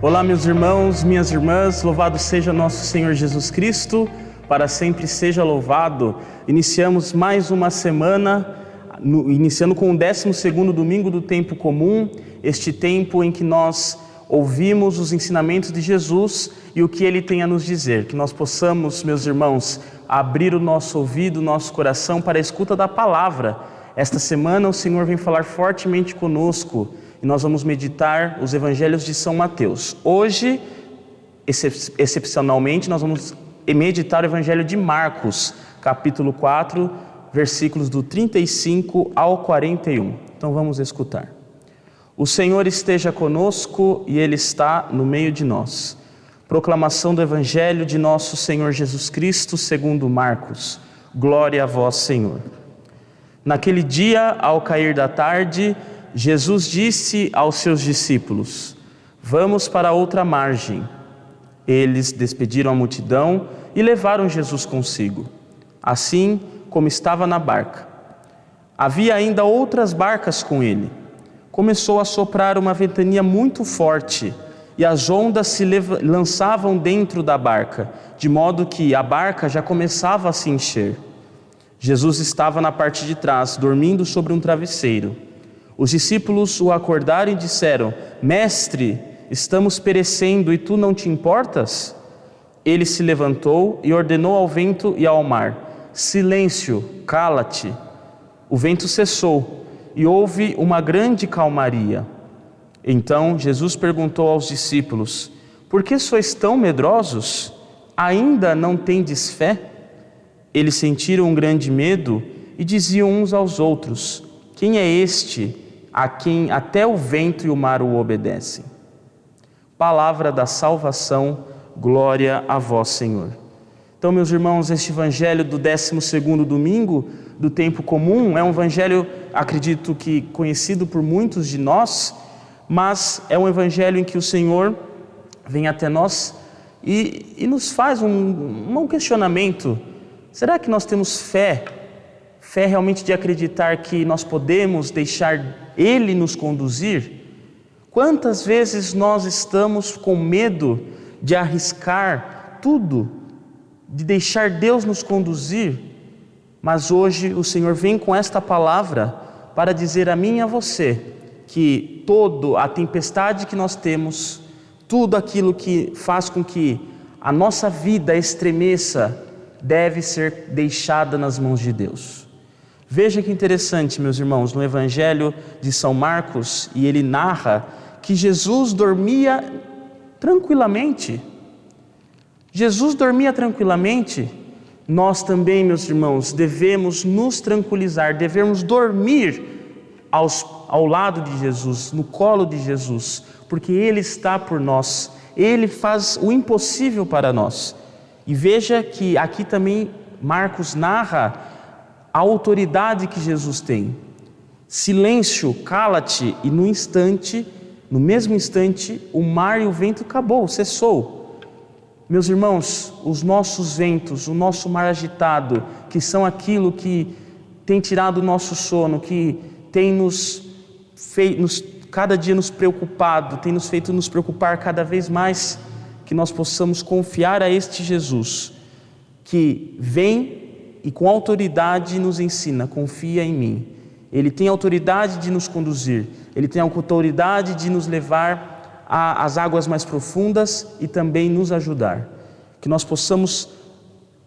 Olá, meus irmãos, minhas irmãs, louvado seja nosso Senhor Jesus Cristo, para sempre seja louvado. Iniciamos mais uma semana, iniciando com o 12º domingo do tempo comum, este tempo em que nós ouvimos os ensinamentos de Jesus e o que Ele tem a nos dizer. Que nós possamos, meus irmãos, abrir o nosso ouvido, o nosso coração para a escuta da palavra. Esta semana o Senhor vem falar fortemente conosco e nós vamos meditar os evangelhos de São Mateus. Hoje, excepcionalmente, nós vamos meditar o evangelho de Marcos, capítulo 4, versículos do 35 ao 41. Então vamos escutar. O Senhor esteja conosco e Ele está no meio de nós. Proclamação do evangelho de nosso Senhor Jesus Cristo segundo Marcos. Glória a vós, Senhor. Naquele dia, ao cair da tarde, Jesus disse aos seus discípulos: vamos para outra margem. Eles despediram a multidão e levaram Jesus consigo, assim como estava na barca. Havia ainda outras barcas com ele. Começou a soprar uma ventania muito forte e as ondas se lançavam dentro da barca, de modo que a barca já começava a se encher. Jesus estava na parte de trás, dormindo sobre um travesseiro. Os discípulos o acordaram e disseram: Mestre, estamos perecendo e tu não te importas? Ele se levantou e ordenou ao vento e ao mar: Silêncio, cala-te. O vento cessou e houve uma grande calmaria. Então Jesus perguntou aos discípulos: Por que sois tão medrosos? Ainda não tendes fé? Eles sentiram um grande medo e diziam uns aos outros: Quem é este a quem até o vento e o mar o obedecem? Palavra da salvação, glória a vós, Senhor. Então, meus irmãos, este evangelho do 12º domingo do tempo comum é um evangelho, acredito que conhecido por muitos de nós, mas é um evangelho em que o Senhor vem até nós e nos faz um questionamento. Será que nós temos fé realmente de acreditar que nós podemos deixar Ele nos conduzir? Quantas vezes nós estamos com medo de arriscar tudo, de deixar Deus nos conduzir? Mas hoje o Senhor vem com esta palavra para dizer a mim e a você que toda a tempestade que nós temos, tudo aquilo que faz com que a nossa vida estremeça, deve ser deixada nas mãos de Deus. Veja que interessante, meus irmãos, no Evangelho de São Marcos, e ele narra que Jesus dormia tranquilamente. Jesus dormia tranquilamente. Nós também, meus irmãos, devemos nos tranquilizar, devemos dormir ao lado de Jesus, no colo de Jesus, porque Ele está por nós, Ele faz o impossível para nós. E veja que aqui também Marcos narra a autoridade que Jesus tem. Silêncio, cala-te, e no mesmo instante, o mar e o vento acabou, cessou. Meus irmãos, os nossos ventos, o nosso mar agitado, que são aquilo que tem tirado o nosso sono, que tem cada dia nos preocupado, tem nos feito nos preocupar cada vez mais, que nós possamos confiar a este Jesus, que vem e com autoridade nos ensina: confia em mim. Ele tem autoridade de nos conduzir, Ele tem autoridade de nos levar às águas mais profundas e também nos ajudar. Que nós possamos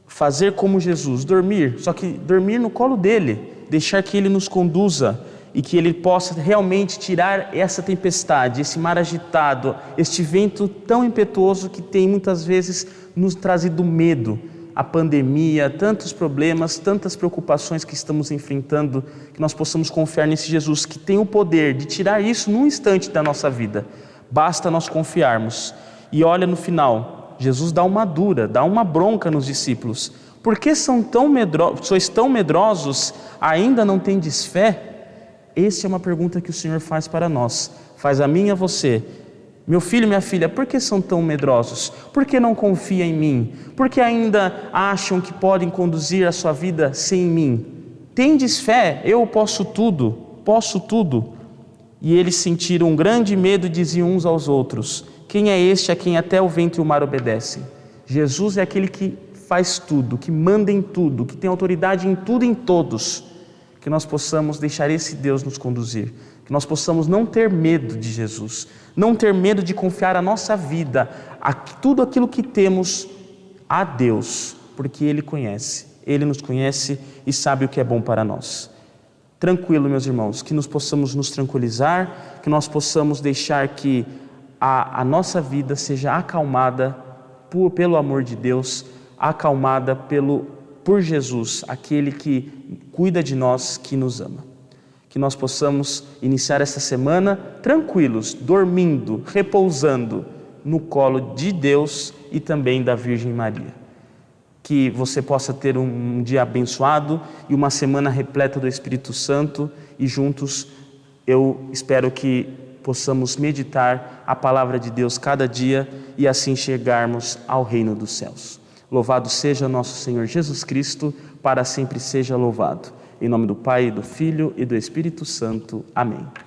fazer como Jesus, dormir, só que dormir no colo dEle, deixar que Ele nos conduza e que Ele possa realmente tirar essa tempestade, esse mar agitado, este vento tão impetuoso que tem muitas vezes nos trazido medo, a pandemia, tantos problemas, tantas preocupações que estamos enfrentando, que nós possamos confiar nesse Jesus que tem o poder de tirar isso num instante da nossa vida. Basta nós confiarmos. E olha no final, Jesus dá uma bronca nos discípulos. Por que sois tão medrosos, ainda não tendes fé? Essa é uma pergunta que o Senhor faz para nós, faz a mim e a você. Meu filho, minha filha, por que são tão medrosos? Por que não confiam em mim? Por que ainda acham que podem conduzir a sua vida sem mim? Tendes fé, eu posso tudo. E eles sentiram um grande medo e diziam uns aos outros: Quem é este a quem até o vento e o mar obedecem? Jesus é aquele que faz tudo, que manda em tudo, que tem autoridade em tudo e em todos. Que nós possamos deixar esse Deus nos conduzir, que nós possamos não ter medo de Jesus, não ter medo de confiar a nossa vida, tudo aquilo que temos a Deus, porque Ele conhece, Ele nos conhece e sabe o que é bom para nós. Tranquilo, meus irmãos, que nós possamos nos tranquilizar, que nós possamos deixar que a nossa vida seja acalmada pelo amor de Deus, acalmada por Jesus, aquele que cuida de nós, que nos ama. Que nós possamos iniciar essa semana tranquilos, dormindo, repousando no colo de Deus e também da Virgem Maria. Que você possa ter um dia abençoado e uma semana repleta do Espírito Santo, e juntos eu espero que possamos meditar a palavra de Deus cada dia e assim chegarmos ao reino dos céus. Louvado seja nosso Senhor Jesus Cristo, para sempre seja louvado. Em nome do Pai, do Filho e do Espírito Santo. Amém.